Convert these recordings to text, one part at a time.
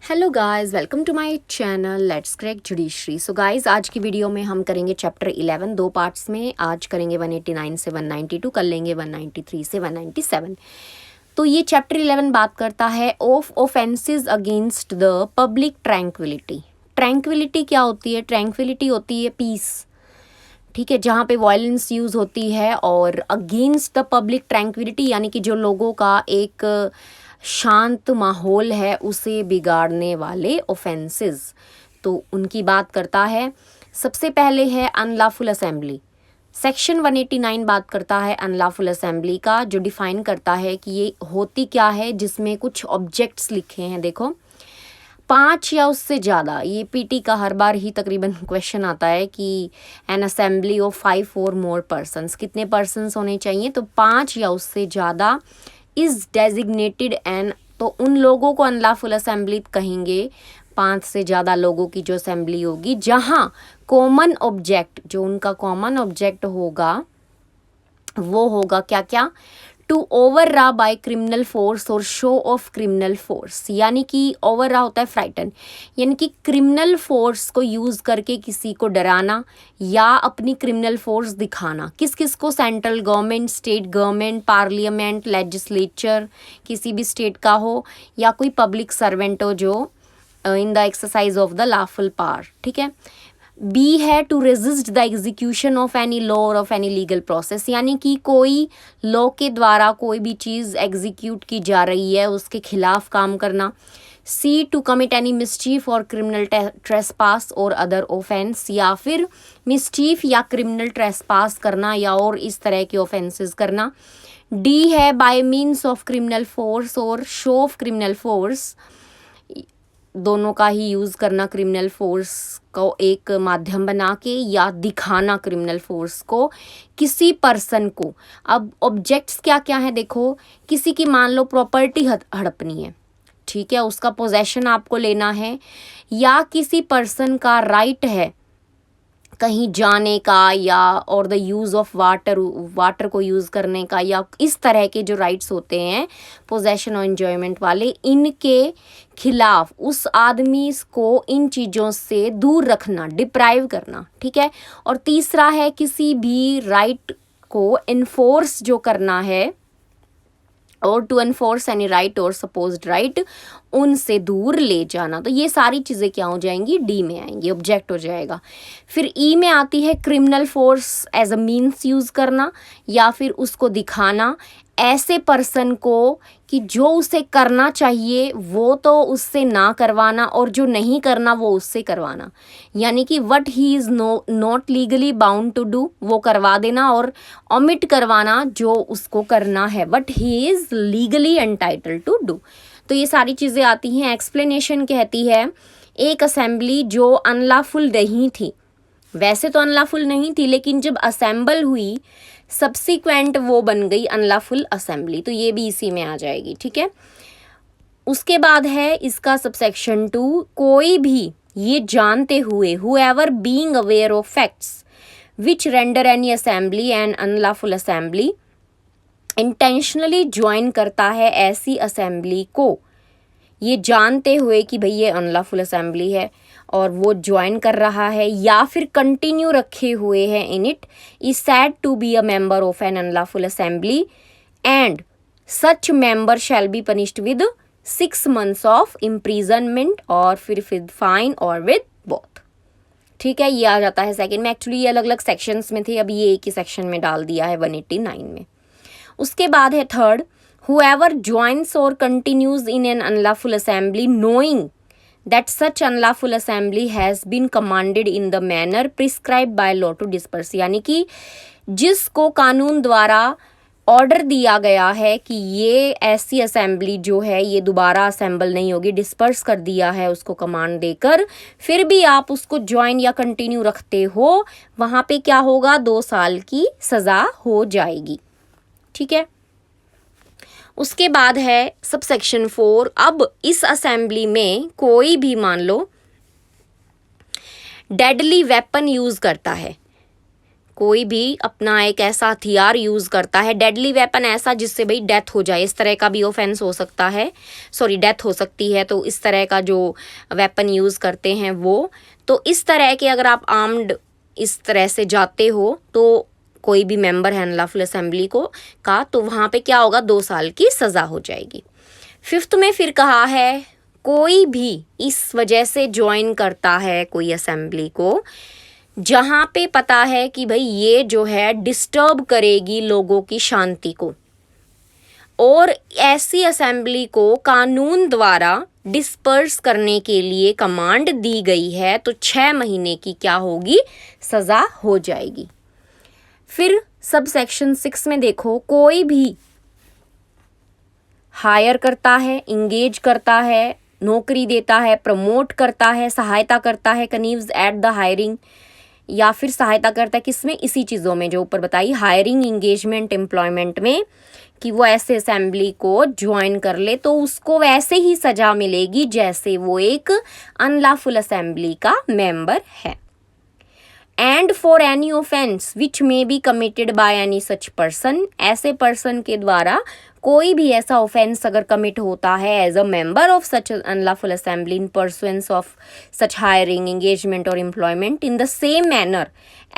Hello guys, welcome to my channel let's crack judiciary. So guys, आज की video में हम करेंगे चैप्टर 11 दो पार्ट्स में। आज करेंगे 189 से 192, कर लेंगे 193 से 197। तो ये चैप्टर 11 बात करता है of offences against the public tranquillity. Tranquillity क्या होती है? ट्रैंक्विलिटी होती है पीस, ठीक है, जहाँ पे वायलेंस यूज़ होती है। और अगेंस्ट द पब्लिक ट्रैंक्विलिटी यानी कि जो लोगों का एक शांत माहौल है उसे बिगाड़ने वाले ऑफेंसेस, तो उनकी बात करता है। सबसे पहले है अनलॉफुल असेंबली। सेक्शन 189 बात करता है अनलॉफुल असेंबली का, जो डिफाइन करता है कि ये होती क्या है, जिसमें कुछ ऑब्जेक्ट्स लिखे हैं। देखो, 5 या उससे ज़्यादा, ये पीटी का हर बार ही तकरीबन क्वेश्चन आता है कि एन असेंबली ऑफ 5 और मोर पर्सन्स, कितने पर्सन्स होने चाहिए? तो 5 या उससे ज़्यादा इज़ डेजिग्नेटेड एन, तो उन लोगों को अनलॉफुल असेंबली कहेंगे, 5 से ज़्यादा लोगों की जो असेंबली होगी, जहाँ कॉमन ऑब्जेक्ट, जो उनका कॉमन ऑब्जेक्ट होगा वो होगा क्या क्या? टू ओवररा बाय क्रिमिनल फोर्स और शो ऑफ क्रिमिनल फोर्स। यानी कि ओवररा होता है फ्राइटन, यानी कि क्रिमिनल फोर्स को यूज़ करके किसी को डराना या अपनी क्रिमिनल फोर्स दिखाना। किस किस को? Central government, state government, parliament, legislature, किसी भी स्टेट का हो, या कोई पब्लिक सर्वेंट हो जो in the exercise of the lawful power, ठीक है। बी है to resist the execution of any law और ऑफ एनी लीगल प्रोसेस, यानी कि कोई लॉ के द्वारा कोई भी चीज़ एग्जीक्यूट की जा रही है उसके खिलाफ काम करना। सी टू कमिट एनी मिसचीफ और क्रिमिनल ट्रेसपास और अदर ऑफेंस, या फिर मिसचीफ या क्रिमिनल ट्रेसपास करना या और इस तरह के ऑफेंसेस करना। डी है bye means of criminal force और शो ऑफ क्रिमिनल फोर्स, दोनों का ही यूज़ करना, क्रिमिनल फोर्स को एक माध्यम बना के या दिखाना क्रिमिनल फोर्स को किसी पर्सन को। अब ऑब्जेक्ट्स क्या क्या है देखो, किसी की मान लो प्रॉपर्टी हड़पनी है, ठीक है, उसका पोजेशन आपको लेना है, या किसी पर्सन का राइट है कहीं जाने का, या और द यूज़ ऑफ वाटर को यूज़ करने का, या इस तरह के जो राइट्स होते हैं पोजेशन और एंजॉयमेंट वाले, इनके खिलाफ उस आदमी को इन चीज़ों से दूर रखना, डिप्राइव करना, ठीक है। और तीसरा है किसी भी राइट को इन्फोर्स जो करना है, और टू एनफोर्स एनी राइट और सपोज्ड राइट, उनसे दूर ले जाना। तो ये सारी चीज़ें क्या हो जाएंगी? डी में आएंगी, ऑब्जेक्ट हो जाएगा। फिर ई में आती है criminal force as a means use करना, या फिर उसको दिखाना ऐसे पर्सन को कि जो उसे करना चाहिए वो तो उससे ना करवाना, और जो नहीं करना वो उससे करवाना। यानी कि what he is not legally bound to do वो करवा देना, और ओमिट करवाना जो उसको करना है, what he is legally entitled to do. तो ये सारी चीज़ें आती हैं। एक्सप्लेनेशन कहती है एक असेंबली जो अनलॉफुल नहीं थी, वैसे तो अनलॉफुल नहीं थी, लेकिन जब असेंबल हुई सब्सिक्वेंट वो बन गई अनलॉफुल असेंबली, तो ये भी इसी में आ जाएगी, ठीक है। उसके बाद है इसका सबसेक्शन 2, कोई भी ये जानते हुए, however being aware of facts which render any assembly and unlawful assembly, intentionally join करता है ऐसी असेंबली को, ये जानते हुए कि भाई ये अनलॉफुल असेंबली है और वो ज्वाइन कर रहा है, या फिर कंटिन्यू रखे हुए हैं in it, is said to be a member of an unlawful assembly and such member shall be punished with 6 months of imprisonment और फिर विद फाइन और विद बोथ, ठीक है। ये आ जाता है सेकंड में। एक्चुअली ये अलग अलग सेक्शंस में थे, अभी ये एक ही सेक्शन में डाल दिया है 189 में। उसके बाद है third, whoever joins or continues in an unlawful assembly knowing that such unlawful assembly has been commanded in the manner prescribed by law to disperse, यानी कि जिसको कानून द्वारा ऑर्डर दिया गया है कि ये ऐसी असेंबली जो है ये दोबारा असेंबल नहीं होगी, डिस्पर्स कर दिया है उसको कमांड देकर, फिर भी आप उसको ज्वाइन या कंटिन्यू रखते हो, वहाँ पे क्या होगा? 2 साल की सज़ा हो जाएगी, ठीक है। उसके बाद है सबसेक्शन 4, अब इस असेंबली में कोई भी मान लो डेडली वेपन यूज़ करता है, कोई भी अपना एक ऐसा हथियार यूज़ करता है, डेडली वेपन ऐसा जिससे भाई डेथ हो जाए, इस तरह का भी ऑफेंस हो सकता है, सॉरी डेथ हो सकती है, तो इस तरह का जो वेपन यूज़ करते हैं वो, तो इस तरह के अगर आप आर्म्ड इस तरह से जाते हो तो कोई भी मेंबर है अनलॉफुल असेंबली को का, तो वहाँ पे क्या होगा, 2 साल की सज़ा हो जाएगी। 5th में फिर कहा है कोई भी इस वजह से ज्वाइन करता है कोई असेंबली को जहाँ पे पता है कि भाई ये जो है डिस्टर्ब करेगी लोगों की शांति को, और ऐसी असेंबली को कानून द्वारा डिस्पर्स करने के लिए कमांड दी गई है, तो 6 महीने की क्या होगी, सज़ा हो जाएगी। फिर सब सेक्शन 6 में देखो, कोई भी हायर करता है, इंगेज करता है, नौकरी देता है, प्रमोट करता है, सहायता करता है, कनीव्स एट द हायरिंग, या फिर सहायता करता है किसमें, इसी चीज़ों में जो ऊपर बताई, हायरिंग, इंगेजमेंट, एम्प्लॉयमेंट में, कि वो ऐसे असेंबली को ज्वाइन कर ले तो उसको वैसे ही सज़ा मिलेगी जैसे वो एक अनलॉफुल असेंबली का मेंबर है। And for any offence which may be committed by any such person, ऐसे पर्सन के द्वारा कोई भी ऐसा ऑफेंस अगर कमिट होता है as a member of such unlawful assembly in pursuance of such hiring, engagement और employment in the same manner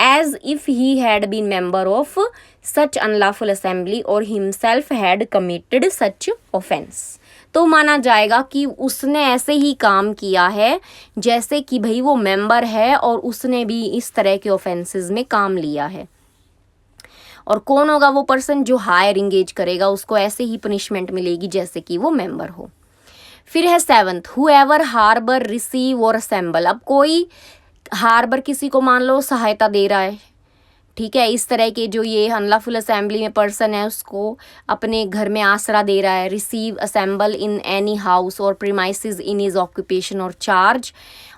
as if he had been member of such unlawful assembly और himself had committed such offence, तो माना जाएगा कि उसने ऐसे ही काम किया है जैसे कि भाई वो मेंबर है और उसने भी इस तरह के ऑफेंसेस में काम लिया है। और कौन होगा वो पर्सन, जो हायर इंगेज करेगा उसको ऐसे ही पनिशमेंट मिलेगी जैसे कि वो मेंबर हो। फिर है 7th, हुएवर हार्बर, रिसीव और असेंबल। अब कोई हार्बर किसी को मान लो सहायता दे रहा है, ठीक है, इस तरह के जो ये अनलॉफुल असेंबली में पर्सन है उसको अपने घर में आसरा दे रहा है। Receive, assemble in any house और प्रीमाइसेस इन हिज ऑक्यूपेशन और चार्ज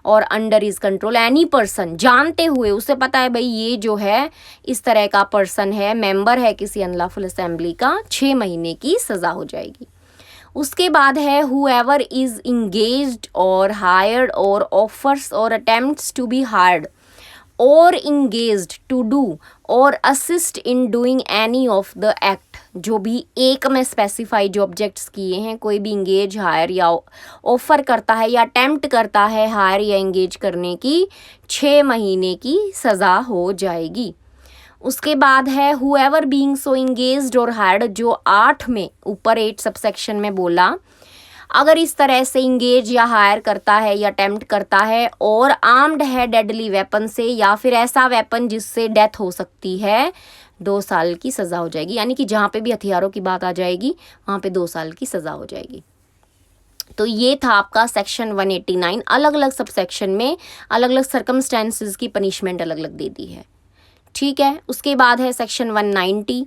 और under his control any person, जानते हुए उसे पता है भाई ये जो है इस तरह का पर्सन है, मेंबर है किसी अनलॉफुल असेंबली का, 6 महीने की सज़ा हो जाएगी। उसके बाद है हुएवर इज इंगेज्ड और हायर्ड और ऑफर्स और अटेम्प्ट्स टू बी हायर्ड और इंगेज्ड टू डू और assist in doing any of the act, जो भी एक में स्पेसिफाई जो ऑब्जेक्ट्स किए हैं, कोई भी इंगेज, हायर या ऑफर करता है या अटेम्प्ट करता है हायर या इंगेज करने की, 6 महीने की सज़ा हो जाएगी। उसके बाद है हुएवर बीइंग सो इंगेज्ड और हायर्ड, जो 8 में ऊपर 8 सबसेक्शन में बोला, अगर इस तरह से इंगेज या हायर करता है या अटेम्प्ट करता है और आर्म्ड है डेडली वेपन से या फिर ऐसा वेपन जिससे डेथ हो सकती है, 2 साल की सज़ा हो जाएगी। यानी कि जहाँ पे भी हथियारों की बात आ जाएगी वहाँ पे 2 साल की सज़ा हो जाएगी। तो ये था आपका सेक्शन 189। अलग अलग सब सेक्शन में अलग अलग सर्कमस्टेंसेस की पनिशमेंट अलग अलग दे दी है, ठीक है। उसके बाद है section 190,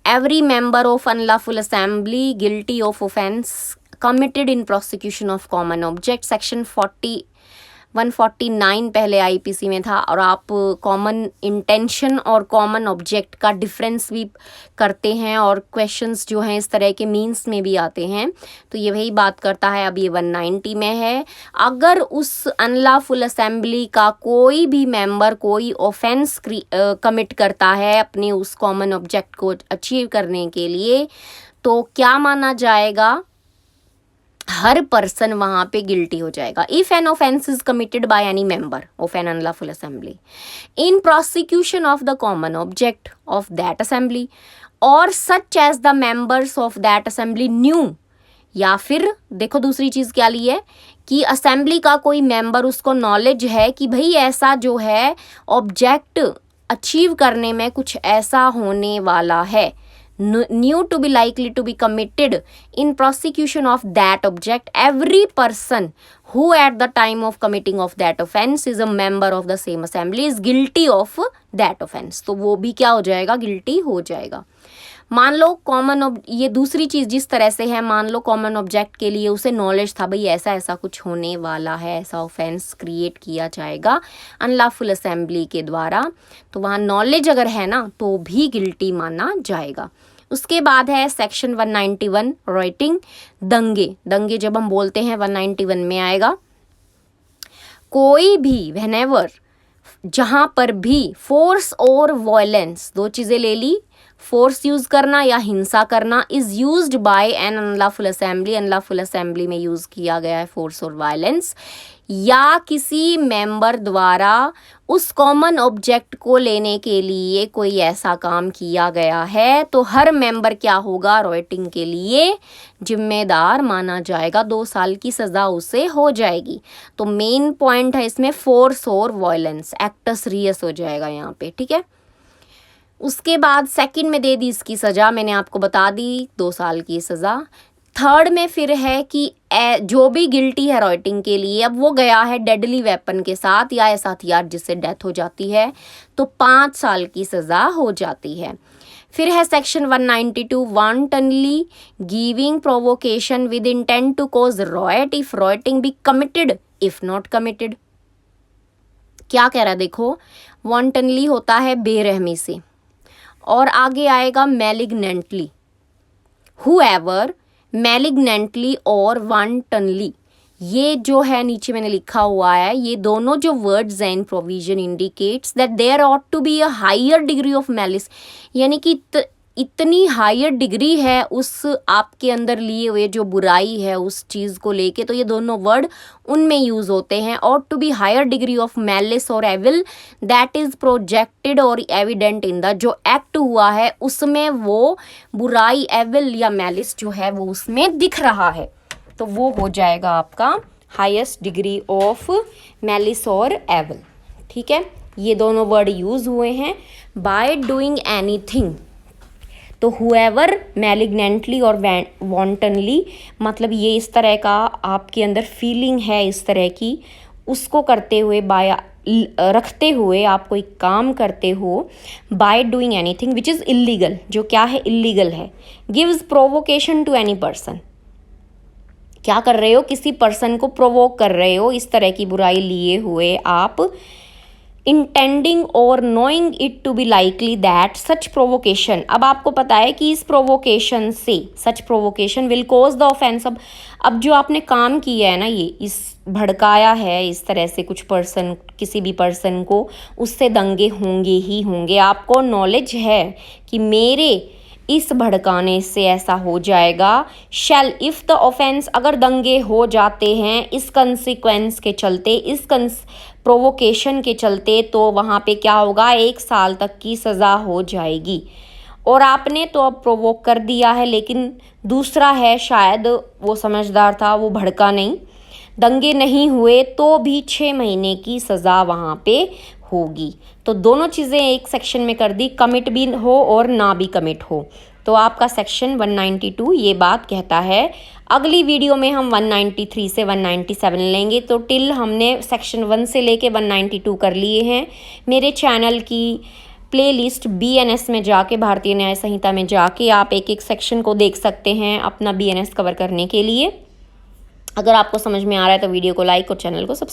every member of unlawful assembly guilty of offence committed in prosecution of common object, section 149 पहले आईपीसी में था, और आप कॉमन इंटेंशन और कॉमन ऑब्जेक्ट का डिफरेंस भी करते हैं और क्वेश्चंस जो हैं इस तरह के मीन्स में भी आते हैं, तो ये वही बात करता है। अब ये 190 में है, अगर उस अनलॉफुल असेंबली का कोई भी मेंबर कोई ऑफेंस कमिट करता है अपने उस कॉमन ऑब्जेक्ट को अचीव करने के लिए, तो क्या माना जाएगा, हर पर्सन वहाँ पे गिल्टी हो जाएगा। If an offence is committed by any member of an unlawful assembly in prosecution of the common object of that assembly और such as the members of that assembly knew, या फिर देखो दूसरी चीज़ क्या ली है कि असेंबली का कोई मेंबर उसको नॉलेज है कि भाई ऐसा जो है ऑब्जेक्ट अचीव करने में कुछ ऐसा होने वाला है, new to be likely to be committed in prosecution of that object, every person who at the time of committing of that offense is a member of the same assembly is guilty of that offense, तो वो भी क्या हो जाएगा, guilty हो जाएगा। मान लो common, ये दूसरी चीज़ जिस तरह से है, मान लो कॉमन ऑब्जेक्ट के लिए उसे नॉलेज था भाई ऐसा ऐसा कुछ होने वाला है, ऐसा ऑफेंस क्रिएट किया जाएगा अनलॉफुल असेंबली के द्वारा, तो वहाँ नॉलेज अगर है ना तो भी गिल्टी माना जाएगा। उसके बाद है सेक्शन 191 राइटिंग, दंगे। दंगे जब हम बोलते हैं 191 में आएगा, कोई भी व्हेनेवर जहाँ पर भी फोर्स और वायलेंस, दो चीज़ें ले ली, फोर्स यूज़ करना या हिंसा करना, is used by an unlawful assembly, unlawful assembly में यूज़ किया गया है फोर्स और वायलेंस, या किसी मेंबर द्वारा उस कॉमन ऑब्जेक्ट को लेने के लिए कोई ऐसा काम किया गया है, तो हर मेंबर क्या होगा, रॉयटिंग के लिए जिम्मेदार माना जाएगा, 2 साल की सज़ा उसे हो जाएगी। तो मेन पॉइंट है इसमें फोर्स और वायलेंस, एक्ट सीरियस हो जाएगा यहाँ पे, ठीक है। उसके बाद सेकंड में दे दी इसकी सज़ा, मैंने आपको बता दी 2 साल की सज़ा। थर्ड में फिर है कि जो भी गिल्टी है रॉयटिंग के लिए, अब वो गया है डेडली वेपन के साथ या ऐसा हथियार जिससे डेथ हो जाती है, तो 5 साल की सज़ा हो जाती है। फिर है section 192, wantonly giving provocation with intent to cause riot if rioting be committed if not committed. क्या कह रहा है देखो, वांटनली होता है बेरहमी से, और आगे आएगा मैलिग्नेंटली, हुएवर मैलिग्नेंटली और वांटनली, ये जो है नीचे मैंने लिखा हुआ है, ये दोनों जो वर्ड्स हैं in provision indicates that there ought to be a higher degree of malice, यानी कि इतनी हायर डिग्री है उस आपके अंदर लिए हुए जो बुराई है उस चीज़ को लेके, तो ये दोनों वर्ड उनमें यूज़ होते हैं, ought to be higher degree of malice और एविल दैट इज़ प्रोजेक्टेड और एविडेंट इन द, जो एक्ट हुआ है उसमें वो बुराई एविल या मैलिस जो है वो उसमें दिख रहा है, तो वो हो जाएगा आपका हाईएस्ट डिग्री ऑफ मैलिस और एविल, ठीक है। ये दोनों वर्ड यूज़ हुए हैं। बाय डूइंग एनीथिंग, तो हुएवर मैलिग्नेंटली और वांटनली, मतलब ये इस तरह का आपके अंदर फीलिंग है इस तरह की, उसको करते हुए, बाय रखते हुए आप कोई काम करते हो, by doing anything which is illegal, जो क्या है इलीगल है, gives provocation to any person, क्या कर रहे हो, किसी पर्सन को प्रोवोक कर रहे हो इस तरह की बुराई लिए हुए आप, इंटेंडिंग और knowing it to be likely that such provocation, अब आपको पता है कि इस प्रोवोकेशन से, such provocation will cause the offence, अब जो आपने काम किया है ना, ये इस भड़काया है इस तरह से कुछ पर्सन, किसी भी पर्सन को, उससे दंगे होंगे ही होंगे, आपको नॉलेज है कि मेरे इस भड़काने से ऐसा हो जाएगा, शैल इफ़ द ऑफेंस, अगर दंगे हो जाते हैं इस कंसिक्वेंस के चलते, इस प्रोवोकेशन के चलते, तो वहाँ पे क्या होगा, 1 साल तक की सज़ा हो जाएगी। और आपने तो अब प्रोवोक कर दिया है, लेकिन दूसरा है शायद वो समझदार था, वो भड़का नहीं, दंगे नहीं हुए, तो भी 6 महीने की सज़ा वहाँ पे होगी। तो दोनों चीज़ें एक सेक्शन में कर दी, कमिट भी हो और ना भी कमिट हो, तो आपका सेक्शन 192 ये बात कहता है। अगली वीडियो में हम 193 से 197 लेंगे, तो टिल हमने सेक्शन 1 से लेके 192 कर लिए हैं। मेरे चैनल की प्लेलिस्ट BNS में जाके, भारतीय न्याय संहिता में जाके आप एक एक सेक्शन को देख सकते हैं अपना BNS कवर करने के लिए। अगर आपको समझ में आ रहा है तो वीडियो को लाइक और चैनल को सब्सक्राइब